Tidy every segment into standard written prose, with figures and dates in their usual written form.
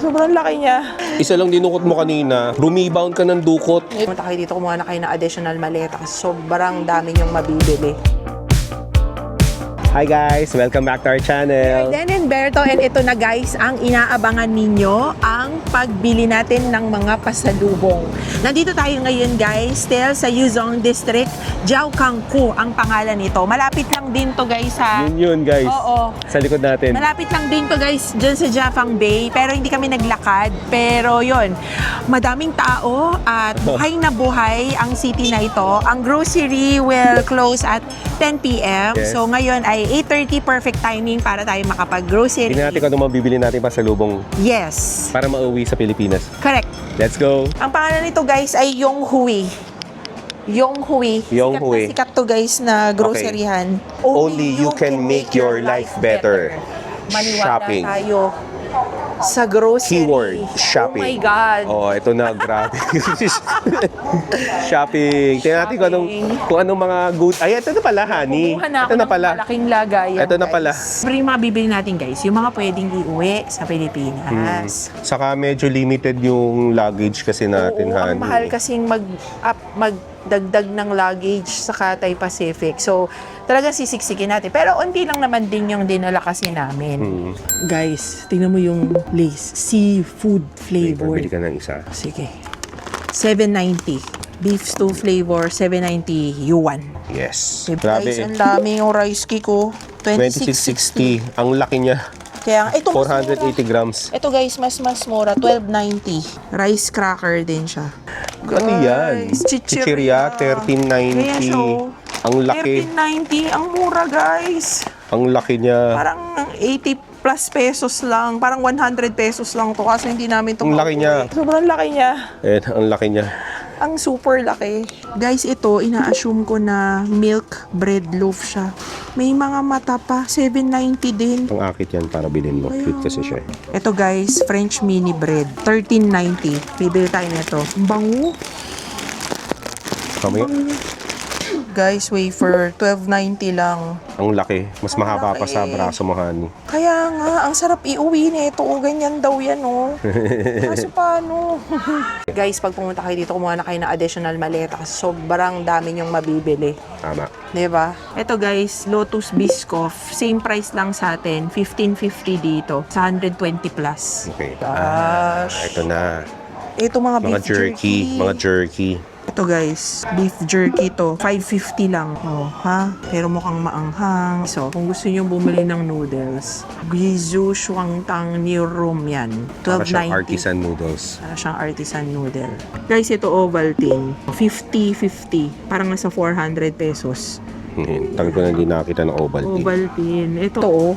Sobrang laki niya. Isa lang dinukot mo kanina, rebound ka ng dukot. Punta kayo dito, kumuha na kayo ng additional maleta kasi sobrang dami niyong mabibili. Hi guys! Welcome back to our channel. Dan and Berto, and ito na guys, ang inaabangan ninyo, ang pagbili natin ng mga pasalubong. Nandito tayo ngayon guys, still sa Yuzhong District, Jiaokangku ang pangalan nito. Malapit lang din to guys sa... Yun guys. Oo. Sa likod natin. Malapit lang din to guys, dyan sa Jiafang Bay, pero hindi kami naglakad. Pero yun, madaming tao at buhay na buhay ang city na ito. Ang grocery will close at 10 p.m. Yes. So ngayon ay 8:30, perfect timing para tayo makapag-grocery. Tingnan natin kung ano mabibili natin pa sa lubong Yes. para mauwi sa Pilipinas. Correct. Let's go! Ang pangalan nito guys ay Yonghui. Yonghui. Yonghui. Sikat to guys na groceryhan. Only you can make your life better. Maniwala Shopping. tayo sa grocery. Keyword, shopping. Oh my God. Oh, ito na, grabe. Shopping. Tingnan natin kung anong mga good. Ay, ito na pala, honey. Kumuha na ako Ito na ng pala. malaking lagayan. Ito na guys. pala. Pero yung mga bibili natin guys, yung mga pwedeng iuwi sa Pilipinas. Saka medyo limited yung luggage kasi natin, Oo, honey. ang mahal kasing magdagdag ng luggage sa Cathay Pacific. So, talagang sisiksikin natin. Pero unti lang naman din yung dinala kasi namin. Guys, tingnan mo yung lace. Seafood flavor. Bili ka ng isa. Sige. 790. Beef stew flavor, 790 yuan. Yes. Grabe. Guys, ang dami yung rice cake ko. 2660. Ang laki niya. Kaya, ito 480 grams. Ito guys, mas mura. 1290. Rice cracker din siya. Ano yan? Chichirya, 1390. Ang laki. 1390. Ang mura guys. Ang laki niya. Parang 80 plus pesos lang. Parang 100 pesos lang to. Kasi hindi namin ito Ang laki niya. Sobrang laki niya. Eh, ang laki niya. Ang super laki. Guys, ito, ina-assume ko na milk bread loaf siya. May mga mata pa. 790 din. Ang akit yan para bilhin mo. Cute kasi siya. Ito guys, French mini bread. 1390. Bibili tayo nito. Ang bango. Kamaya. Guys, wafer. 1290 lang. Ang laki. Mas mahaba pa sa braso mo, honey. Kaya nga, ang sarap iuwi nito. O, ganyan daw yan, oh. Kaso paano? Guys, pag pumunta kayo dito, kumuha na kayo ng additional maleta kasi sobrang dami niyong mabibili. Tama. Diba? Ito guys, Lotus Biscoff. Same price lang sa atin. 1550 dito. Sa 120 plus. Okay. Gosh. Ito na. Ito mga Mga beef jerky. Mga jerky. Ito guys, beef jerky to. 550 lang. Oh, ha? Pero mukhang maanghang. So, kung gusto niyo bumili ng noodles, Guizhou Shuangtang Niurum yan. Para siyang 1290. artisan noodles. Para siyang artisan noodle. Guys, ito Ovaltine. 50-50. Parang nasa 400 pesos. Tagal ko na hindi nakakita ng Ovaltine. Ovaltine. Ito oh.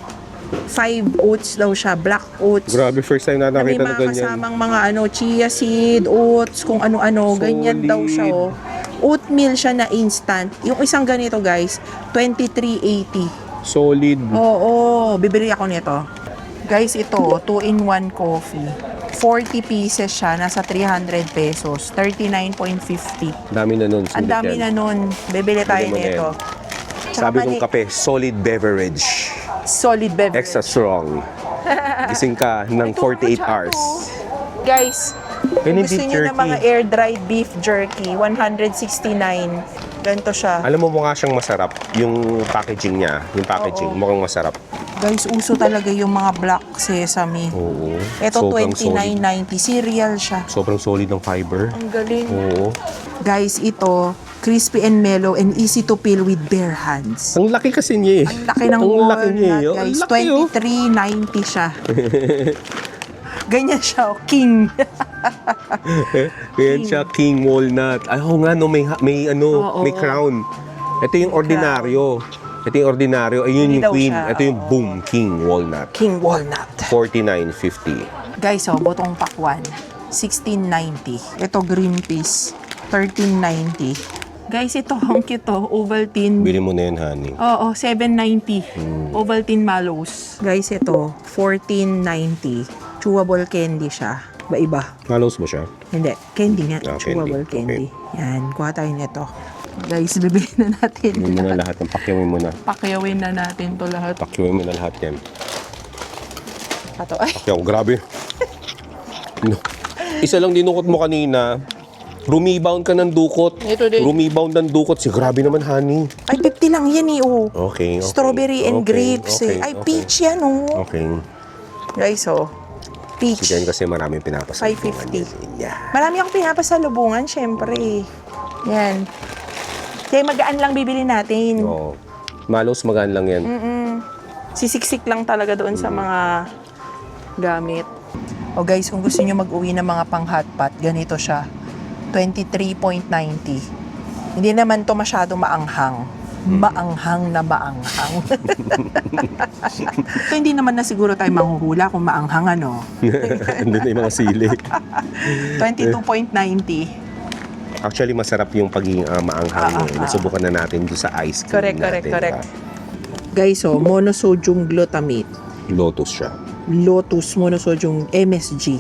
5 oats daw siya. Black oats. Grabe, first time na May nakita na mga ganyan. kasamang mga chia seed, oats, kung ano-ano. Ganyan Solid. daw siya oh. Oatmeal siya na instant. Yung isang ganito guys, 2380. Solid. Oo, bibili ako nito. Guys, ito, 2-in-1 coffee. 40 pieces siya, nasa 300 pesos. 39.50. Dami na nun. Ang dami na nun. Bibili tayo Bili mo na nito. Sabi kong kape, solid beverage. Solid beverage. Extra strong. Gising ka ng 48 hours. Guys, kung Any gusto beef niyo ng jerky. mga air-dried beef jerky, 169. Ganito siya. Alam mo mukha siyang masarap. Yung packaging niya. Yung packaging, Oo. mukhang masarap. Guys, uso talaga yung mga black sesame. Oo. Ito, Sobrang solid. 29.90. Cereal siya. Sobrang solid ng fiber. Ang galing. Oo. Guys, ito, crispy and mellow and easy to peel with bare hands. Ang laki kasi niya eh. Ang laki ng Ang walnut, laki niya eh. Ang guys. laki, oh. 23.90 siya. Ganyan siya, oh. King. Ganyan siya, king walnut. Ay, oo nga, no, may Oo. may crown. Ito yung ordinaryo. Ito yung ordinaryo. Ayun Hindi yung daw queen. siya, Ito yung boom, king walnut. King walnut. 49.50. Guys, oh, botong pakwan. 1690. Ito, green peas. 1390. Guys, ito, ang cute to. Ovaltine. Bili mo na yun, honey. Oo, 790. Ovaltine Mallows. Guys, ito, 1490. Chewable candy siya. Iba-iba. Malos mo siya? Hindi, candy nga. Ah, Chewable candy. candy. Yan, kuha tayo nito. Guys, bibili na natin. Hindi mo na lahat ng pakyawin mo na. Pakyawin na natin to lahat. Pakyawin mo na lahat yan. Ato, ay, Pakyaw, grabe. No. Isa lang dinukot mo kanina. Rumebound ka ng dukot. Ito din. Rumebound ng dukot. Si grabe naman, honey. Ay, 50 lang yan eh, oh. Okay. Strawberry and grapes eh. Ay, peach yan, oh. Okay. Guys, oh. Peach. Si Jen kasi maraming pinapasalubungan. 550. Yeah. Marami akong pinapasalubungan, syempre. Yan. Kaya magaan lang bibili natin. Oo. Malos magaan lang yan. Sisiksik lang talaga doon sa mga gamit. O guys, kung gusto nyo mag-uwi ng mga pang hotpot, ganito siya. 23.90. Hindi naman to masyado maanghang. Maanghang na maanghang. So, hindi naman na siguro tayo manghuhula kung maanghang ano. Andun na yung mga sili. 22.90. Actually, masarap yung pagiging maanghang. Nasubukan na natin doon sa ice cream natin. Correct. Guys, oh, monosodium glutamate. Lotus siya. Lotus monosodium MSG.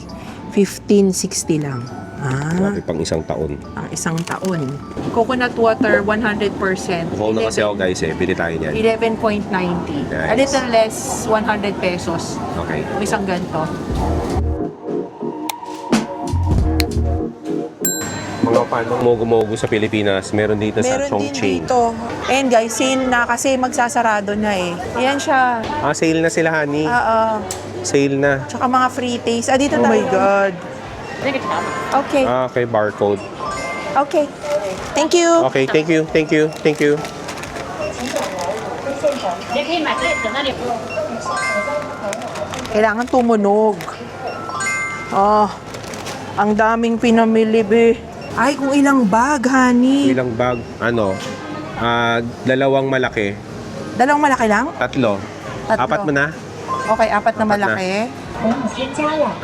1560 lang. Grabe, pang isang taon. Ang isang taon. Coconut water, 100%. Call na kasi ako guys Pili tayo niyan. 11.90. A Nice. little less, 100 pesos. Okay. Yung isang ganito. Mga panong mogo-mogo sa Pilipinas, meron dito sa Meron din Chongqing. dito. And guys, sale na kasi magsasarado na eh. Ayan siya. Sale na sila, honey. Sale na. Tsaka mga free taste. Dito tayo. Oh my God. Okay. Okay, barcode. Okay. Thank you. Okay, thank you. Kailangan tumunog. Ang daming pinamili, be. Ay, kung ilang bag, honey. Ilang bag? Dalawang malaki. Dalawang malaki lang? Tatlo. Apat mo na? Okay, apat na malaki.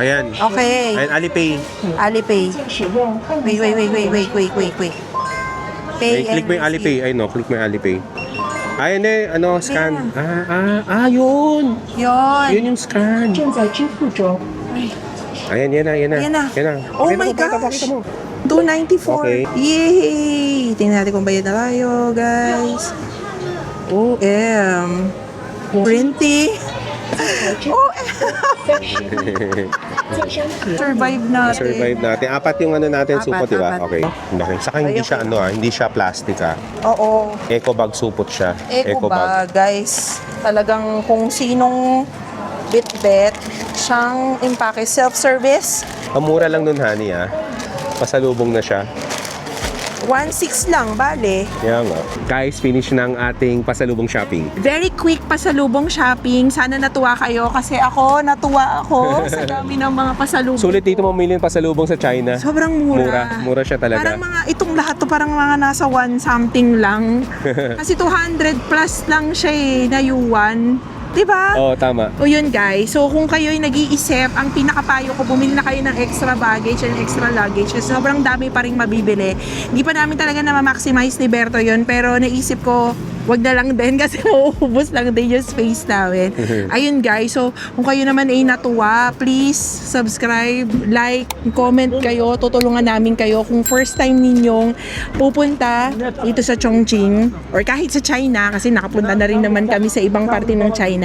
Ayan. Okay. Ayan, Alipay. Alipay. Wait. Pay Click mo yung and Alipay. Ay, no. Click mo yung Alipay. Ayan scan. Yun. Yun. Yun yung scan. Ayan, yan na. Oh Pakita my mo, pakita gosh. mo. 294. Okay. Yay! Tingnan natin kung bayad na tayo, guys. OM. Printy. Survive natin. Survive natin. Apat yung natin, Apat, supot, diba? apat. Okay. Okay. Saka hindi siya, hindi siya plastic, Oo. Eco bag supot siya. Eco ba, guys? Talagang kung sinong bit-bet, siyang impake. Self-service. Ang mura lang nun, honey, Pasalubong na siya. 1.6 lang, bale. Yan nga. Guys, finish na ang ating pasalubong shopping. Very quick pasalubong shopping. Sana natuwa kayo kasi natuwa ako sa dami ng mga pasalubong. Sulit dito mamili ng pasalubong sa China. Sobrang mura. Mura siya talaga. Parang itong lahat to parang mga nasa 1 something lang. Kasi 200 plus lang siya na yuan. Diba? Oo, tama. O yun guys, so kung kayo'y nag-iisip, ang pinakapayo ko, bumili na kayo ng extra baggage and extra luggage kasi sobrang dami pa rin mabibili. Hindi pa namin talaga na ma-maximize ni Berto yun, pero naisip ko, wag na lang din kasi mauubos lang din yung space namin. Ayun guys, so kung kayo naman ay natuwa, please subscribe, like, comment kayo, tutulungan namin kayo kung first time ninyong pupunta dito sa Chongqing or kahit sa China kasi nakapunta na rin naman kami sa ibang parte ng China.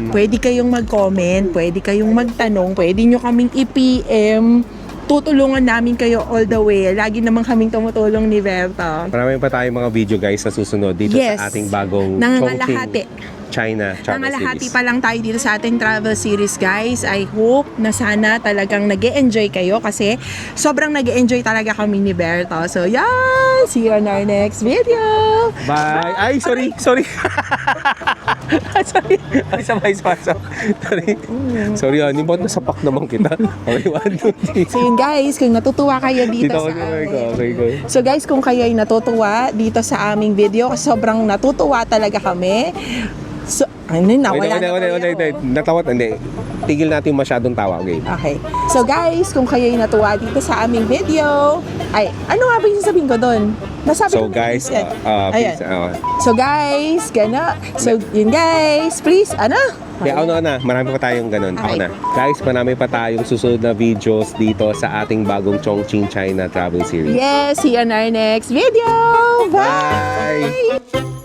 Pwede kayong mag-comment, pwede kayong magtanong, pwede nyo kaming i-PM. Tutulungan namin kayo all the way. Lagi naman kaming tumutulong ni Berto. Marami pa tayong mga video guys na susunod dito sa ating bagong Nangangalahati. China travel Nangalahati series. pa lang tayo dito sa ating travel series guys. I hope na sana talagang nag-e-enjoy kayo kasi sobrang nag-e-enjoy talaga kami ni Berto. So yan! See you on our next video! Bye! Ay, sorry! Sorry! Sabay. Sorry, honey. Ba't nasapak naman kita? Okay, 1, 2, 3. So yun guys, kung natutuwa kayo dito sa Okay. So guys, kung kayo ay natutuwa dito sa aming video, kasi sobrang natutuwa talaga kami. So, nawala na tuloy ako. Natawat, hindi. Tigil natin yung masyadong tawa, okay? Okay. So guys, kung kayo ay natuwa dito sa aming video, ay, ano nga ba yung sasabihin ko doon? Nasabi So ko na guys, yan. please, So guys, So yun guys, please, ako na. Marami pa tayong ganun. Ako Okay. na. Guys, marami pa tayong susunod na videos dito sa ating bagong Chongqing China travel series. Yes, see you on our next video. Bye! Bye!